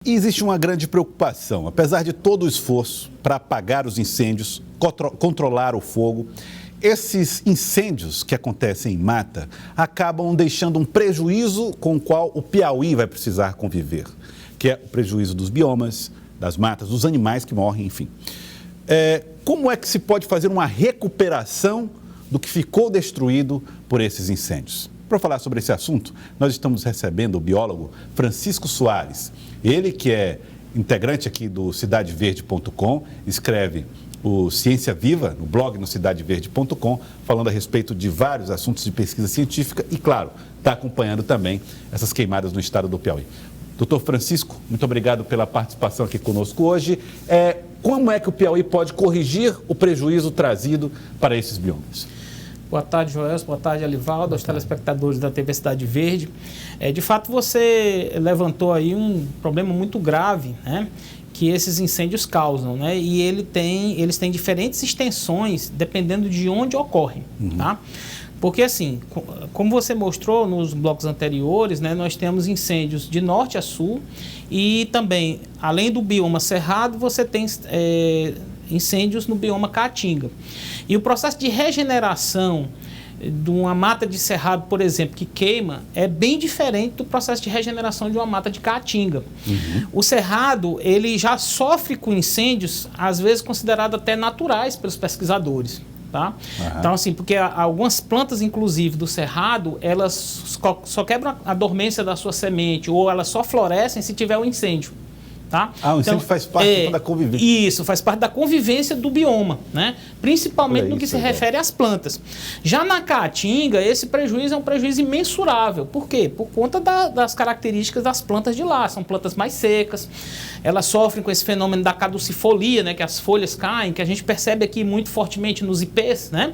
E existe uma grande preocupação. Apesar de todo o esforço para apagar os incêndios, controlar o fogo, esses incêndios que acontecem em mata acabam deixando um prejuízo com o qual o Piauí vai precisar conviver, que é o prejuízo dos biomas, das matas, dos animais que morrem, enfim. Como é que se pode fazer uma recuperação do que ficou destruído por esses incêndios? Para falar sobre esse assunto, nós estamos recebendo o biólogo Francisco Soares. Ele que é integrante aqui do CidadeVerde.com, escreve o Ciência Viva, no blog no CidadeVerde.com, falando a respeito de vários assuntos de pesquisa científica e, claro, está acompanhando também essas queimadas no estado do Piauí. Doutor Francisco, muito obrigado pela participação aqui conosco hoje. Como é que o Piauí pode corrigir o prejuízo trazido para esses biomas? Boa tarde, Joelson. Boa tarde, Alivaldo, aos telespectadores da TV Cidade Verde. De fato, você levantou aí um problema muito grave, né, que esses incêndios causam, né? E eles têm diferentes extensões dependendo de onde ocorrem, tá? Porque assim, como você mostrou nos blocos anteriores, né, nós temos incêndios de norte a sul e também, além do bioma cerrado, você tem incêndios no bioma caatinga. E o processo de regeneração de uma mata de cerrado, por exemplo, que queima, é bem diferente do processo de regeneração de uma mata de caatinga. O cerrado, ele já sofre com incêndios, às vezes considerados até naturais pelos pesquisadores. Tá? Então, assim, porque algumas plantas, inclusive, do cerrado, elas só quebram a dormência da sua semente ou elas só florescem se tiver um incêndio. Tá? O incêndio faz parte da convivência. Isso, faz parte da convivência do bioma, né? Principalmente no que se refere às plantas. Já na caatinga, esse prejuízo é um prejuízo imensurável. Por quê? Por conta das características das plantas de lá. São plantas mais secas, elas sofrem com esse fenômeno da caducifolia, né? Que as folhas caem, que a gente percebe aqui muito fortemente nos ipês, né?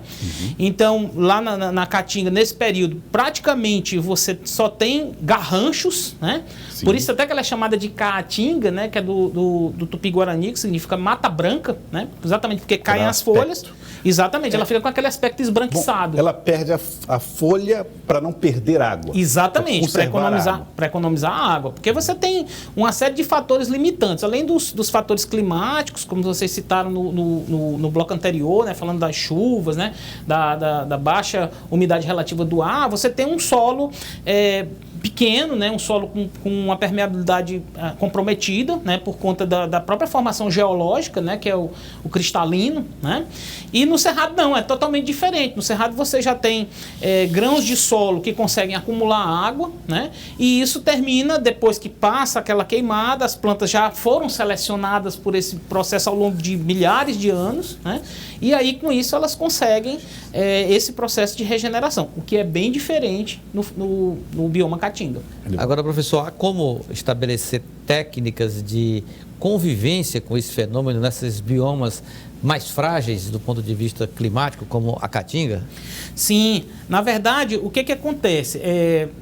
Então, lá na caatinga, nesse período, praticamente você só tem garranchos, né? Sim. Por isso até que ela é chamada de caatinga, né? Que é do Tupi-Guarani, que significa mata branca, né? Exatamente porque caem as folhas. Exatamente, ela fica com aquele aspecto esbranquiçado. Bom, ela perde a folha para não perder água. Exatamente, para economizar a água. Porque você tem uma série de fatores limitantes, além dos fatores climáticos, como vocês citaram no bloco anterior, né? Falando das chuvas, né? Da baixa umidade relativa do ar, você tem um solo pequeno, né? Um solo com uma permeabilidade comprometida, né? Por conta da própria formação geológica, né? Que é o cristalino, né? E no cerrado não, é totalmente diferente. No cerrado você já tem grãos de solo que conseguem acumular água, né? E isso termina, depois que passa aquela queimada, as plantas já foram selecionadas por esse processo ao longo de milhares de anos, né? E aí com isso elas conseguem esse processo de regeneração, o que é bem diferente no bioma caatinga. Agora, professor, há como estabelecer técnicas de convivência com esse fenômeno nesses biomas mais frágeis do ponto de vista climático, como a caatinga? Sim, na verdade, o que acontece?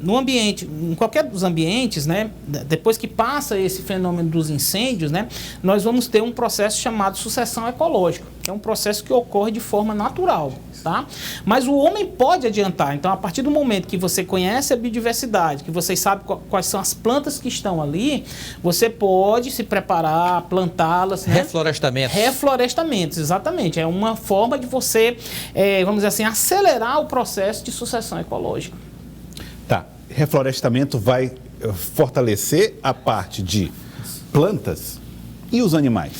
No ambiente, em qualquer dos ambientes, né, depois que passa esse fenômeno dos incêndios, né, nós vamos ter um processo chamado sucessão ecológica, que é um processo que ocorre de forma natural. Tá? Mas o homem pode adiantar. Então, a partir do momento que você conhece a biodiversidade, que você sabe quais são as plantas que estão ali, você pode se preparar, plantá-las. Né? Reflorestamentos, exatamente. É uma forma de você, vamos dizer assim, acelerar o processo de sucessão ecológica. Tá. Reflorestamento vai fortalecer a parte de plantas e os animais?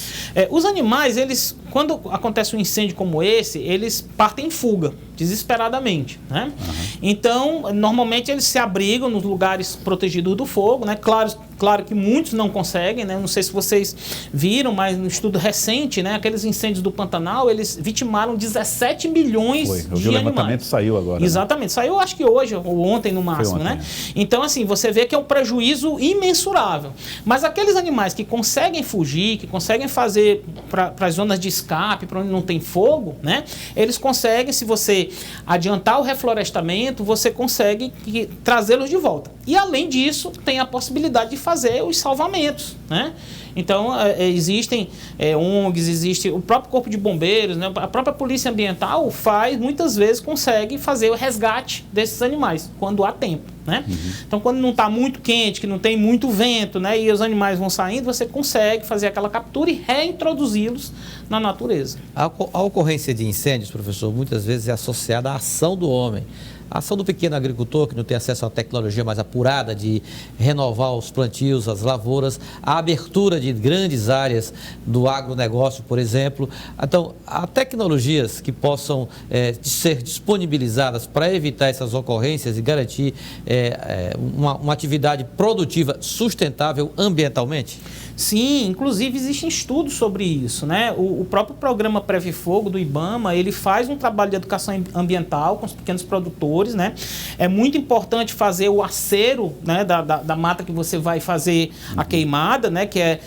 Os animais, eles, quando acontece um incêndio como esse, eles partem em fuga, desesperadamente, né? Então, normalmente eles se abrigam nos lugares protegidos do fogo, né? Claro que muitos não conseguem, né? Não sei se vocês viram, mas no estudo recente, né? Aqueles incêndios do Pantanal, eles vitimaram 17 milhões de animais. O levantamento saiu agora. Exatamente, né? Saiu acho que hoje ou ontem no máximo, ontem, né? Então, assim, você vê que é um prejuízo imensurável. Mas aqueles animais que conseguem fugir, que conseguem fazer para as zonas de escape, para onde não tem fogo, né? Eles conseguem, se você adiantar o reflorestamento, você consegue trazê-los de volta. E além disso, tem a possibilidade de fazer fazer os salvamentos, né? Então, existem ONGs, existe o próprio Corpo de Bombeiros, né? A própria Polícia Ambiental muitas vezes consegue fazer o resgate desses animais, quando há tempo, né? Então, quando não está muito quente, que não tem muito vento, né? E os animais vão saindo, você consegue fazer aquela captura e reintroduzi-los na natureza. A ocorrência de incêndios, professor, muitas vezes é associada à ação do homem. A ação do pequeno agricultor, que não tem acesso à tecnologia mais apurada de renovar os plantios, as lavouras, a abertura de grandes áreas do agronegócio, por exemplo. Então, há tecnologias que possam ser disponibilizadas para evitar essas ocorrências e garantir uma atividade produtiva sustentável ambientalmente? Sim, inclusive existem estudos sobre isso, né? O próprio programa Preve Fogo do IBAMA, ele faz um trabalho de educação ambiental com os pequenos produtores, né? É muito importante fazer o acero, né, da mata que você vai fazer a queimada, né? Que é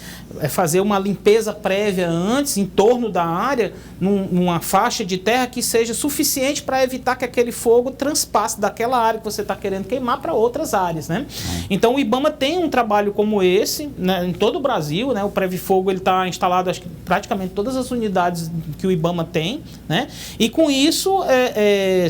fazer uma limpeza prévia antes, em torno da área, numa faixa de terra que seja suficiente para evitar que aquele fogo transpasse daquela área que você está querendo queimar para outras áreas, né? Então o IBAMA tem um trabalho como esse, né, em todo o Brasil, né? O Preve Fogo está instalado, acho que praticamente todas as unidades que o IBAMA tem, né? E com isso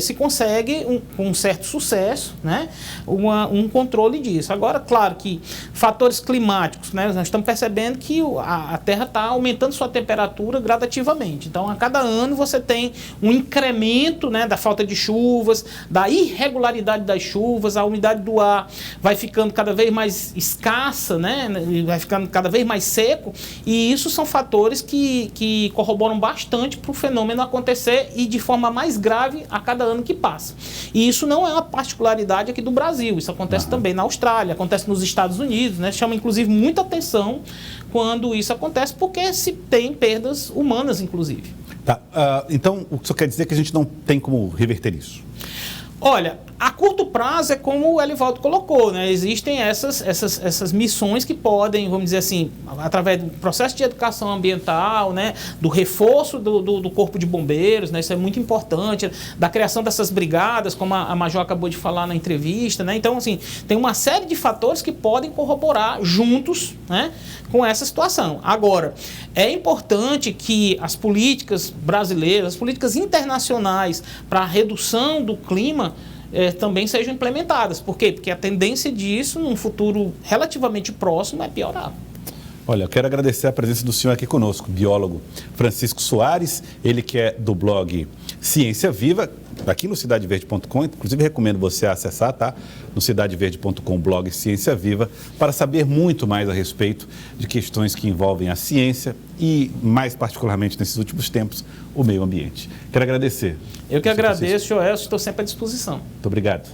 se consegue, com um certo sucesso, né? Um controle disso. Agora, claro que fatores climáticos, né? Nós estamos percebendo que a Terra está aumentando sua temperatura gradativamente. Então, a cada ano você tem um incremento, né, da falta de chuvas, da irregularidade das chuvas, a umidade do ar vai ficando cada vez mais escassa, né? Vai ficando cada vez mais seco, e isso são fatores que corroboram bastante para o fenômeno acontecer e de forma mais grave a cada ano que passa. E isso não é uma particularidade aqui do Brasil, isso acontece também na Austrália, acontece nos Estados Unidos, né? Chama inclusive muita atenção quando isso acontece, porque se tem perdas humanas, inclusive. Tá, então o que isso quer dizer é que a gente não tem como reverter isso? Olha, a curto prazo é como o Elivaldo colocou, né? Existem essas missões que podem, vamos dizer assim, através do processo de educação ambiental, né? Do reforço do Corpo de Bombeiros, né? Isso é muito importante, da criação dessas brigadas, como a Major acabou de falar na entrevista, né? Então, assim, tem uma série de fatores que podem corroborar juntos, né, com essa situação. Agora, é importante que as políticas brasileiras, as políticas internacionais para a redução do clima também sejam implementadas. Por quê? Porque a tendência disso, num futuro relativamente próximo, é piorar. Olha, eu quero agradecer a presença do senhor aqui conosco, biólogo Francisco Soares, ele que é do blog Ciência Viva, aqui no cidadeverde.com, inclusive recomendo você acessar, tá? No cidadeverde.com, blog Ciência Viva, para saber muito mais a respeito de questões que envolvem a ciência e, mais particularmente nesses últimos tempos, o meio ambiente. Quero agradecer. Eu que agradeço, Joel, estou sempre à disposição. Muito obrigado.